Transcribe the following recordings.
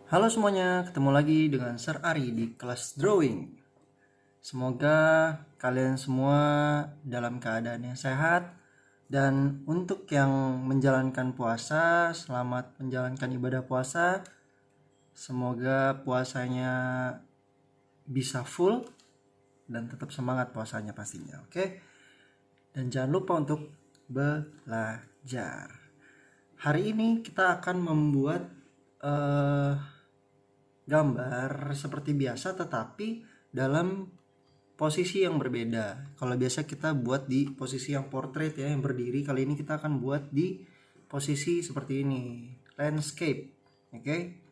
Halo semuanya, ketemu lagi dengan Sir Ari di kelas drawing. Semoga kalian semua dalam keadaan yang sehat. Dan untuk yang menjalankan puasa, selamat menjalankan ibadah puasa. Semoga puasanya bisa full dan tetap semangat puasanya pastinya, oke? Dan jangan lupa untuk belajar. Hari ini kita akan membuat eh, gambar seperti biasa tetapi dalam posisi yang berbeda. Kalau biasa kita buat di posisi yang portrait ya, yang berdiri, kali ini kita akan buat di posisi seperti ini, landscape. Oke.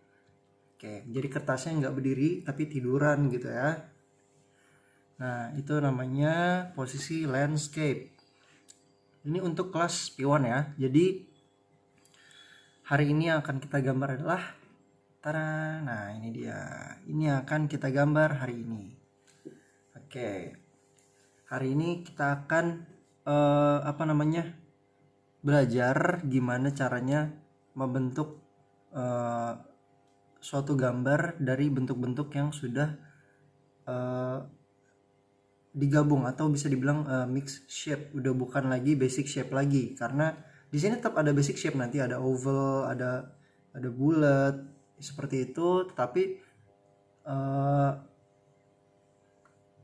Oke, jadi kertasnya nggak berdiri tapi tiduran gitu ya. Nah, itu namanya posisi landscape. Ini untuk kelas P1 ya. Jadi hari ini yang akan kita gambar adalah tara. Nah, ini dia. Ini akan kita gambar hari ini. Oke. Hari ini kita akan belajar gimana caranya membentuk eh, suatu gambar dari bentuk-bentuk yang sudah eh, digabung atau bisa dibilang mix shape, udah bukan lagi basic shape lagi, karena di sini tetap ada basic shape, nanti ada oval, ada bulat seperti itu, tetapi eh,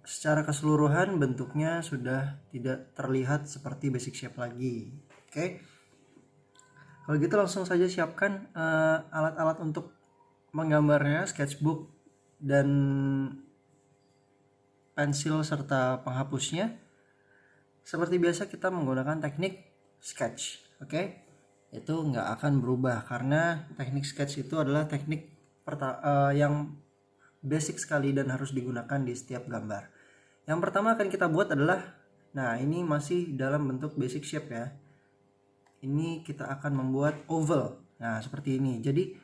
secara keseluruhan bentuknya sudah tidak terlihat seperti basic shape lagi. Oke, kalau gitu langsung saja siapkan alat-alat untuk menggambarnya, sketchbook dan pensil serta penghapusnya. Seperti biasa kita menggunakan teknik sketch, oke? Itu nggak akan berubah karena teknik sketch itu adalah teknik yang basic sekali dan harus digunakan di setiap gambar. Yang pertama akan kita buat adalah, nah ini masih dalam bentuk basic shape ya. Ini kita akan membuat oval. Nah seperti ini. Jadi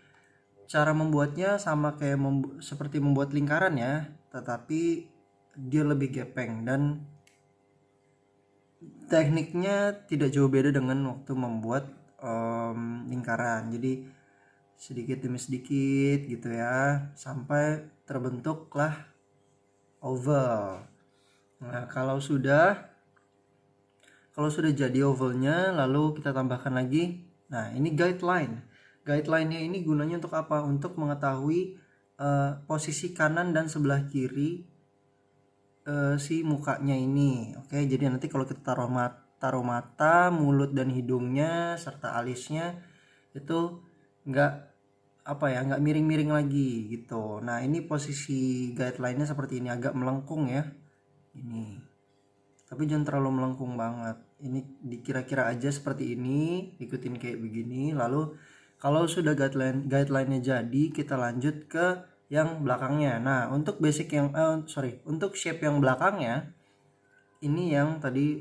cara membuatnya sama kayak seperti membuat lingkaran ya, tetapi dia lebih gepeng dan tekniknya tidak jauh beda dengan waktu membuat lingkaran. Jadi sedikit demi sedikit gitu ya sampai terbentuklah oval. Nah, kalau sudah jadi ovalnya, lalu kita tambahkan lagi. Nah, ini guideline. Guideline-nya ini gunanya untuk apa? Untuk mengetahui posisi kanan dan sebelah kiri si mukanya ini. Oke, jadi nanti kalau kita taruh mata, mulut dan hidungnya serta alisnya itu nggak nggak miring-miring lagi gitu. Nah, ini posisi guideline-nya seperti ini, agak melengkung ya. Ini. Tapi jangan terlalu melengkung banget. Ini dikira-kira aja seperti ini, ikutin kayak begini. Lalu kalau sudah guideline-nya jadi, kita lanjut ke yang belakangnya. Nah, untuk basic yang untuk shape yang belakangnya, ini yang tadi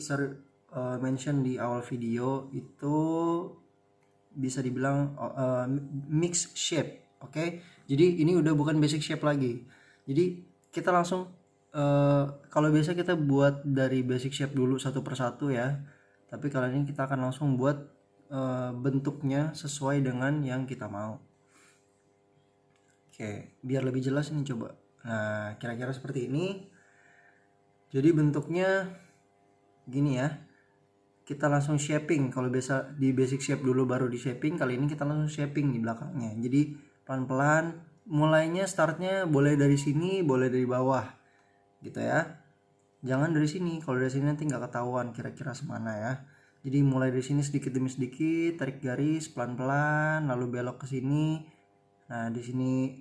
mention di awal video itu bisa dibilang mix shape, oke? Jadi ini udah bukan basic shape lagi. Jadi kita langsung kalau biasa kita buat dari basic shape dulu satu persatu ya. Tapi kali ini kita akan langsung buat bentuknya sesuai dengan yang kita mau. Oke, biar lebih jelas ini coba. Nah, kira-kira seperti ini. Jadi bentuknya gini ya. Kita langsung shaping. Kalau biasa di basic shape dulu baru di shaping, kali ini kita langsung shaping di belakangnya. Jadi pelan-pelan, mulainya startnya boleh dari sini, boleh dari bawah gitu ya. Jangan dari sini, kalau dari sini nanti nggak ketahuan kira-kira semana ya. Jadi mulai dari sini sedikit demi sedikit, tarik garis pelan-pelan, lalu belok ke sini. Nah, di sini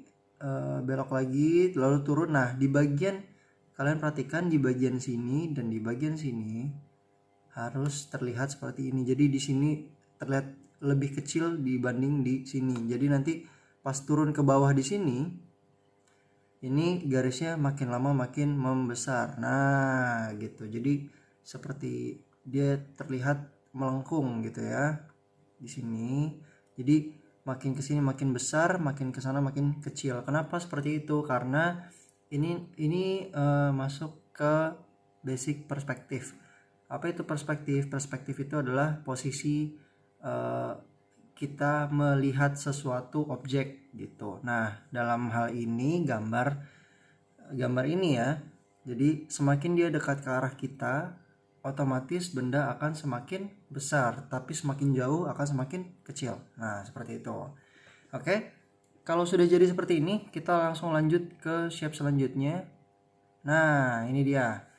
belok lagi, lalu turun. Nah, di bagian kalian perhatikan di bagian sini dan di bagian sini harus terlihat seperti ini. Jadi di sini terlihat lebih kecil dibanding di sini. Jadi nanti pas turun ke bawah di sini, ini garisnya makin lama makin membesar. Nah, gitu. Jadi seperti dia terlihat melengkung gitu ya di sini. Jadi makin ke sini makin besar, makin ke sana makin kecil. Kenapa seperti itu? Karena ini masuk ke basic perspektif. Apa itu perspektif? Perspektif itu adalah posisi kita melihat sesuatu objek gitu. Nah, dalam hal ini gambar ini ya. Jadi semakin dia dekat ke arah kita, otomatis benda akan semakin besar, tapi semakin jauh akan semakin kecil. Nah, seperti itu. Oke. Kalau sudah jadi seperti ini, kita langsung lanjut ke shape selanjutnya. Nah, ini dia.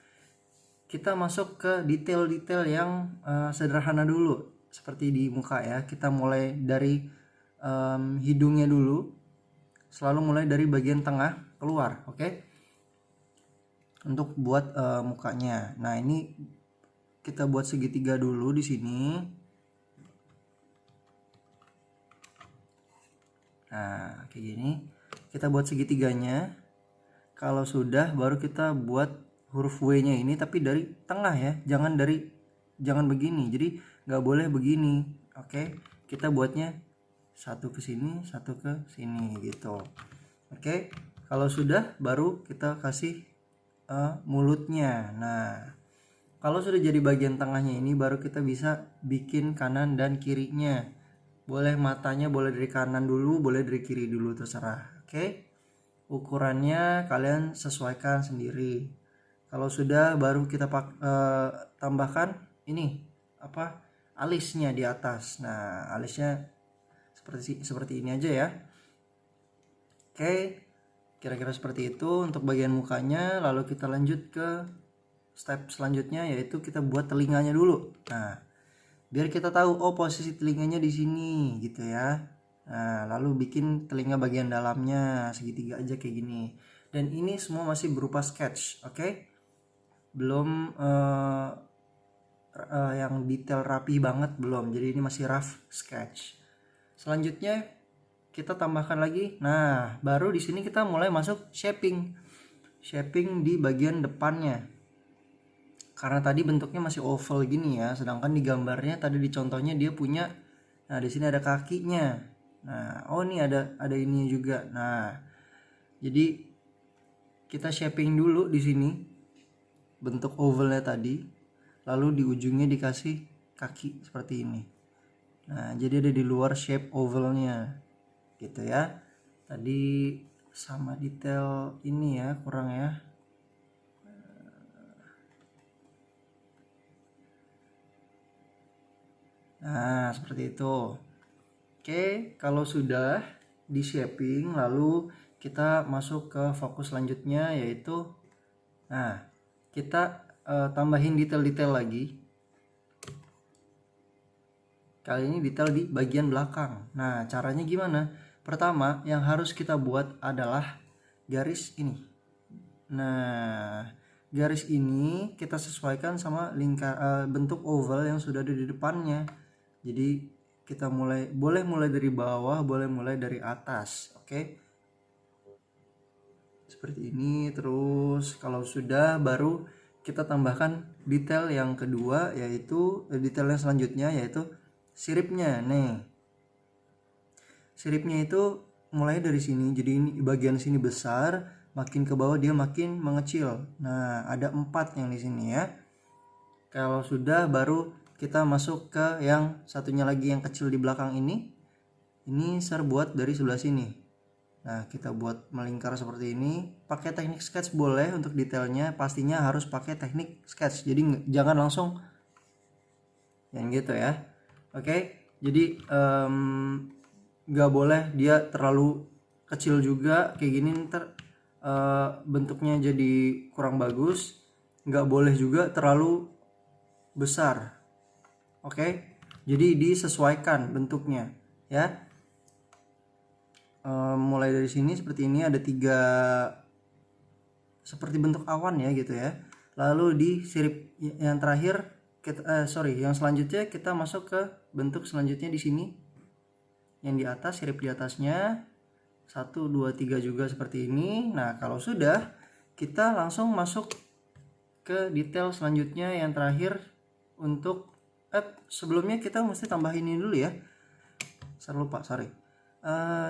Kita masuk ke detail-detail yang sederhana dulu, seperti di muka ya. Kita mulai dari hidungnya dulu, selalu mulai dari bagian tengah keluar, oke? Untuk buat mukanya. Nah, ini kita buat segitiga dulu di sini. Nah, kayak gini. Kita buat segitiganya. Kalau sudah, baru kita buat huruf W-nya ini, tapi dari tengah ya. Jangan begini. Jadi nggak boleh begini. Oke, kita buatnya satu ke sini, satu ke sini gitu. Oke, kalau sudah, baru kita kasih mulutnya. Nah, kalau sudah jadi bagian tengahnya ini, baru kita bisa bikin kanan dan kirinya. Boleh matanya boleh dari kanan dulu, boleh dari kiri dulu, terserah. Oke. Ukurannya kalian sesuaikan sendiri. Kalau sudah, baru kita tambahkan ini alisnya di atas. Nah, alisnya seperti ini aja ya. Oke. Kira-kira seperti itu untuk bagian mukanya. Lalu kita lanjut ke step selanjutnya, yaitu kita buat telinganya dulu. Nah, biar kita tahu posisi telinganya di sini gitu ya. Nah, lalu bikin telinga bagian dalamnya segitiga aja kayak gini. Dan ini semua masih berupa sketch, oke? Belum yang detail rapi banget belum. Jadi ini masih rough sketch. Selanjutnya kita tambahkan lagi. Nah, baru di sini kita mulai masuk shaping. Shaping di bagian depannya. Karena tadi bentuknya masih oval gini ya, sedangkan di gambarnya tadi di contohnya dia punya, nah di sini ada kakinya. Nah, ini ada ini juga. Nah, jadi kita shaping dulu di sini bentuk ovalnya tadi, lalu di ujungnya dikasih kaki seperti ini. Nah, jadi ada di luar shape ovalnya, gitu ya. Tadi sama detail ini ya, kurang ya. Nah, seperti itu. Oke, kalau sudah di shaping, lalu kita masuk ke fokus selanjutnya, yaitu kita tambahin detail-detail lagi. Kali ini detail di bagian belakang. Nah, caranya gimana? Pertama, yang harus kita buat adalah garis ini. Nah, garis ini kita sesuaikan sama bentuk oval yang sudah ada di depannya. Jadi kita boleh mulai dari bawah, boleh mulai dari atas, oke? Seperti ini. Terus kalau sudah, baru kita tambahkan detail yang kedua, yaitu detail yang selanjutnya, yaitu siripnya. Nih, siripnya itu mulai dari sini. Jadi ini bagian sini besar, makin ke bawah dia makin mengecil. Nah, ada 4 yang di sini ya. Kalau sudah, baru kita masuk ke yang satunya lagi yang kecil di belakang ini. Ini buat dari sebelah sini. Nah, kita buat melingkar seperti ini. Pakai teknik sketch boleh untuk detailnya. Pastinya harus pakai teknik sketch. Jadi jangan langsung yang gitu ya. Oke. Jadi nggak boleh dia terlalu kecil juga kayak gini, ntar bentuknya jadi kurang bagus. Nggak boleh juga terlalu besar. Oke, jadi disesuaikan bentuknya ya. Mulai dari sini seperti ini, ada 3 seperti bentuk awan ya gitu ya. Lalu di sirip yang terakhir yang selanjutnya kita masuk ke bentuk selanjutnya di sini. Yang di atas, sirip di atasnya 1, 2, 3 juga seperti ini. Nah, kalau sudah, kita langsung masuk ke detail selanjutnya yang terakhir. Untuk sebelumnya kita mesti tambahin ini dulu ya. Sorry.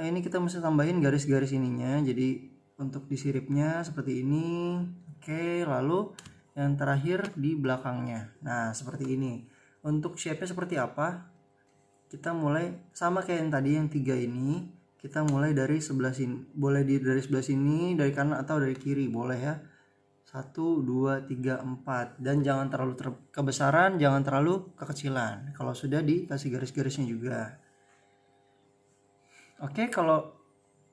Ini kita mesti tambahin garis-garis ininya. Jadi untuk di siripnya seperti ini. Oke, lalu yang terakhir di belakangnya. Nah, seperti ini. Untuk shape-nya seperti apa? kita mulai sama kayak yang tadi yang 3 ini, kita mulai dari sebelah sini, boleh dari sebelah sini, dari kanan atau dari kiri, boleh ya. 1, 2, 3, 4, dan jangan terlalu kebesaran, jangan terlalu kekecilan. Kalau sudah dikasih garis-garisnya juga. Oke, kalau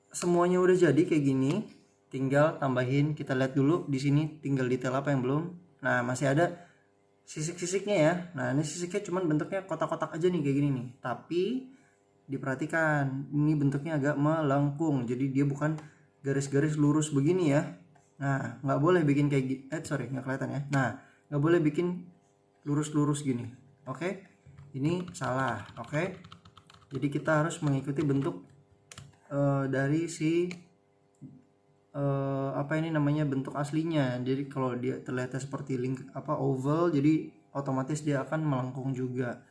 semuanya udah jadi kayak gini, tinggal tambahin, kita lihat dulu di sini tinggal detail apa yang belum. Nah, masih ada sisik-sisiknya ya. Nah, ini sisiknya cuman bentuknya kotak-kotak aja nih kayak gini nih. Tapi diperhatikan, ini bentuknya agak melengkung. Jadi dia bukan garis-garis lurus begini ya. Nah, nggak boleh bikin kayak gini. Sorry, nggak kelihatan ya. Nah, nggak boleh bikin lurus-lurus gini. Oke? Ini salah. Oke? Jadi kita harus mengikuti bentuk dari si apa ini namanya, bentuk aslinya. Jadi kalau dia terlihat seperti oval, jadi otomatis dia akan melengkung juga.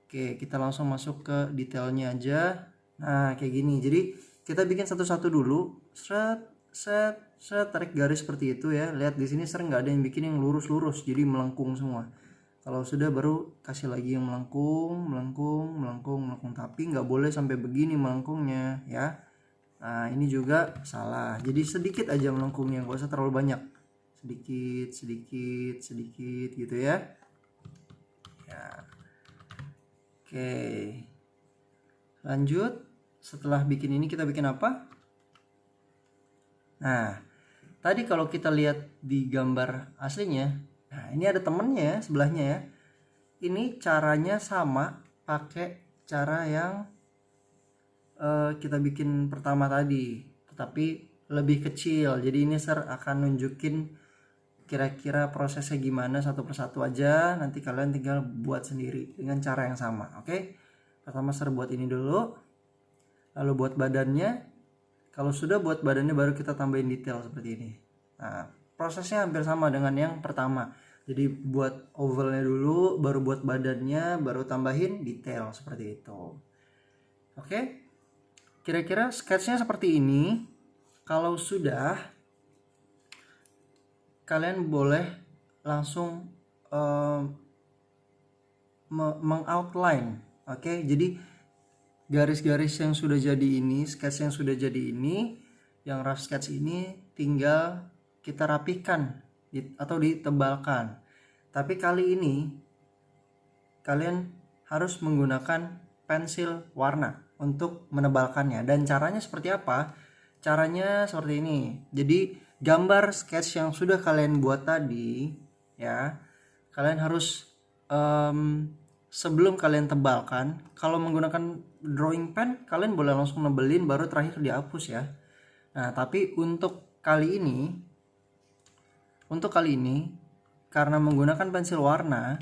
Oke, kita langsung masuk ke detailnya aja. Nah, kayak gini. Jadi kita bikin satu-satu dulu. Tarik garis seperti itu ya. Lihat di sini sering nggak ada yang bikin yang lurus-lurus, jadi melengkung semua. Kalau sudah baru kasih lagi yang melengkung. Tapi nggak boleh sampai begini melengkungnya ya. Nah, ini juga salah. Jadi sedikit aja melengkungnya, nggak usah terlalu banyak. Sedikit gitu ya. Ya. Oke. Lanjut. Setelah bikin ini kita bikin apa? Nah, tadi kalau kita lihat di gambar aslinya, nah ini ada temennya ya, sebelahnya ya. Ini caranya sama, pakai cara yang kita bikin pertama tadi, tetapi lebih kecil. Jadi ini Sir akan nunjukin kira-kira prosesnya gimana satu persatu aja. Nanti kalian tinggal buat sendiri dengan cara yang sama. Oke? Pertama Sir buat ini dulu, lalu buat badannya. Kalau sudah buat badannya baru kita tambahin detail seperti ini. Nah, prosesnya hampir sama dengan yang pertama. Jadi buat ovalnya dulu, baru buat badannya, baru tambahin detail seperti itu. Oke? Kira-kira sketsnya seperti ini. Kalau sudah, kalian boleh langsung mengoutline. Oke? Jadi garis-garis yang sudah jadi ini, sketch yang sudah jadi ini, yang rough sketch ini tinggal kita rapihkan atau ditebalkan. Tapi kali ini kalian harus menggunakan pensil warna untuk menebalkannya. Dan caranya seperti apa? Caranya seperti ini. Jadi gambar sketch yang sudah kalian buat tadi ya, kalian harus sebelum kalian tebalkan, kalau menggunakan drawing pen kalian boleh langsung nebelin baru terakhir dihapus ya. Nah, tapi untuk kali ini karena menggunakan pensil warna,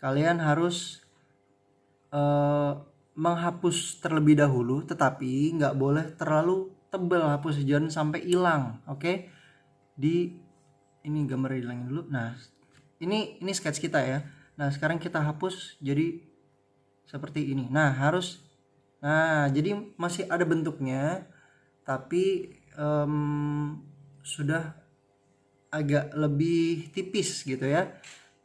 kalian harus menghapus terlebih dahulu, tetapi nggak boleh terlalu tebal hapus jangan sampai hilang. Oke? Ini gambar hilangin dulu. Nah, ini sketch kita ya. Nah, sekarang kita hapus jadi seperti ini. Nah, jadi masih ada bentuknya, tapi sudah agak lebih tipis gitu ya.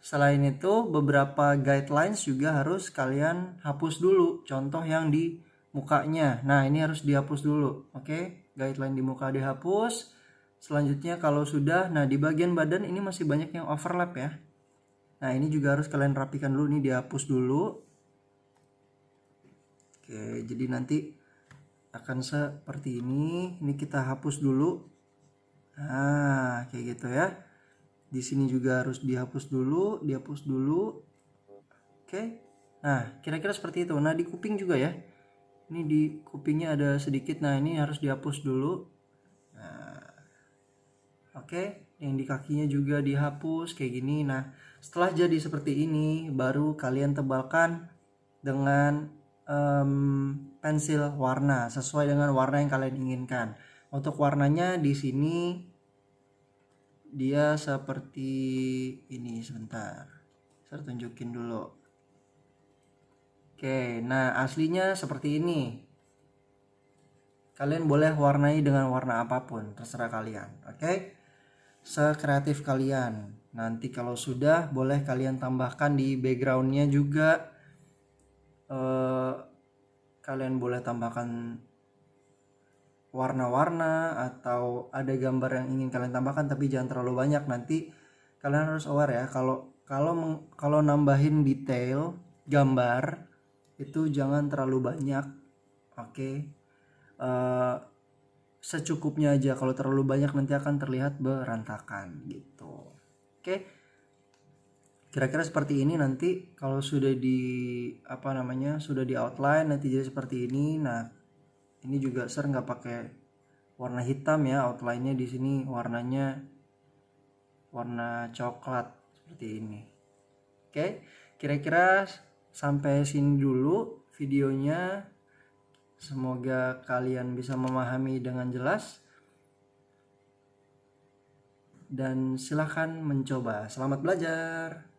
Selain itu, beberapa guidelines juga harus kalian hapus dulu. Contoh yang di mukanya. Nah, ini harus dihapus dulu. Oke? Guideline di muka dihapus. Selanjutnya kalau sudah, nah di bagian badan ini masih banyak yang overlap ya. Nah, ini juga harus kalian rapikan dulu. Ini dihapus dulu. Oke, jadi nanti akan seperti ini. Ini kita hapus dulu. Nah, kayak gitu ya. Di sini juga harus dihapus dulu. Oke. Nah, kira-kira seperti itu. Nah, di kuping juga ya. Ini di kupingnya ada sedikit. Nah, ini harus dihapus dulu. Nah, oke. Yang di kakinya juga dihapus kayak gini. Nah, setelah jadi seperti ini, baru kalian tebalkan dengan pensil warna sesuai dengan warna yang kalian inginkan. Untuk warnanya di sini dia seperti ini, sebentar saya tunjukin dulu. Oke, nah aslinya seperti ini. Kalian boleh warnai dengan warna apapun, terserah kalian. Oke, sekreatif kalian. Nanti kalau sudah boleh kalian tambahkan di backgroundnya juga kalian boleh tambahkan warna-warna atau ada gambar yang ingin kalian tambahkan, tapi jangan terlalu banyak. Nanti kalian harus aware ya, kalau nambahin detail gambar itu jangan terlalu banyak. Oke. Secukupnya aja. Kalau terlalu banyak nanti akan terlihat berantakan gitu. Oke. Kira-kira seperti ini nanti kalau sudah sudah di outline nanti jadi seperti ini. Nah, ini juga nggak pakai warna hitam ya, outline-nya di sini warnanya warna coklat seperti ini. Oke, kira-kira sampai sini dulu videonya. Semoga kalian bisa memahami dengan jelas dan silahkan mencoba. Selamat belajar.